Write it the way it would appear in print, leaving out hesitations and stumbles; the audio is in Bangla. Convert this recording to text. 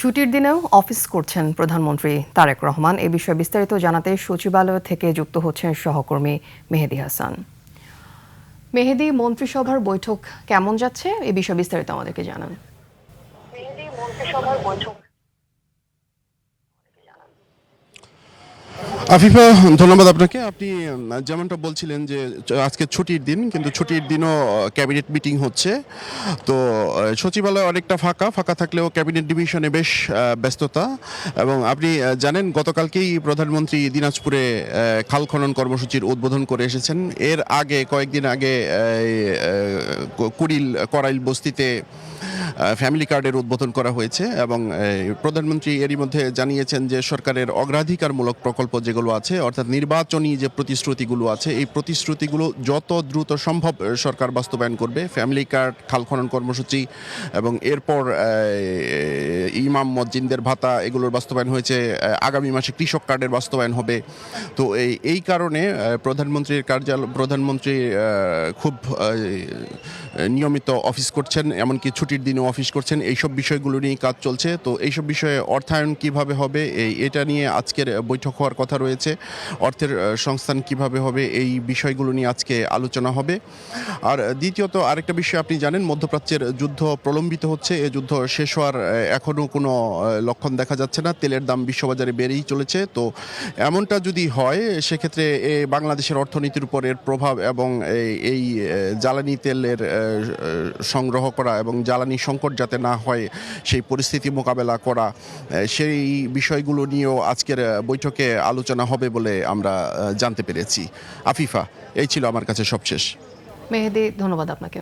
ছুটির দিনেও অফিস করছেন প্রধানমন্ত্রী তারেক রহমান। এ বিষয়ে বিস্তারিত জানাতে সচিবালয় থেকে যুক্ত হচ্ছেন সহকর্মী মেহেদী হাসান। মেহেদী, মন্ত্রিসভার বৈঠক কেমন যাচ্ছে এ বিষয়ে বিস্তারিত আমাদেরকে জানান। আফিফা, ধন্যবাদ আপনাকে। আপনি যেমনটা বলছিলেন যে আজকে ছুটির দিন, কিন্তু ছুটির দিনও ক্যাবিনেট মিটিং হচ্ছে। তো সচিবালয় অনেকটা ফাঁকা ফাঁকা থাকলেও ক্যাবিনেট ডিভিশনে বেশ ব্যস্ততা। এবং আপনি জানেন গতকালকেই প্রধানমন্ত্রী দিনাজপুরে খাল খনন কর্মসূচির উদ্বোধন করে এসেছেন। এর আগে কয়েকদিন আগে করাইল বস্তিতে ফ্যামিলি কার্ডের উদ্বোধন করা হয়েছে এবং প্রধানমন্ত্রী এরই মধ্যে জানিয়েছেন যে সরকারের অগ্রাধিকারমূলক প্রকল্প যেগুলো আছে, অর্থাৎ নির্বাচনী যে প্রতিশ্রুতিগুলো আছে, এই প্রতিশ্রুতিগুলো যত দ্রুত সম্ভব সরকার বাস্তবায়ন করবে। ফ্যামিলি কার্ড, খাল খনন কর্মসূচি এবং এরপর ইমাম মসজিদদের ভাতা, এগুলোর বাস্তবায়ন হয়েছে। আগামী মাসে কৃষক কার্ডের বাস্তবায়ন হবে। তো এই কারণে প্রধানমন্ত্রী খুব নিয়মিত অফিস করছেন, এমনকি ছুটির দিনেও অফিস করছেন। এইসব বিষয়গুলো নিয়ে কাজ চলছে। তো এইসব বিষয়ে অর্থায়ন কিভাবে হবে এটা নিয়ে আজকের বৈঠক হওয়ার কথা রয়েছে। অর্থের সংস্থান কিভাবে হবে এই বিষয়গুলো নিয়ে আজকে আলোচনা হবে। আর দ্বিতীয়ত আরেকটা বিষয়, আপনি জানেন মধ্যপ্রাচ্যের যুদ্ধ প্রলম্বিত হচ্ছে। এই যুদ্ধ শেষ হওয়ার এখনও কোনো লক্ষণ দেখা যাচ্ছে না। তেলের দাম বিশ্ববাজারে বেড়েই চলেছে। তো এমনটা যদি হয় সেক্ষেত্রে বাংলাদেশের অর্থনীতির উপর এর প্রভাব এবং এই জ্বালানি তেলের সংগ্রহ করা এবং জ্বালানি সংকট যাতে না হয় সেই পরিস্থিতি মোকাবেলা করা, সেই বিষয়গুলো নিয়েও আজকের বৈঠকে আলোচনা হবে বলে আমরা জানতে পেরেছি। আফিফা, এই ছিল আমার কাছে সবশেষ। মেহেদী, ধন্যবাদ আপনাকে।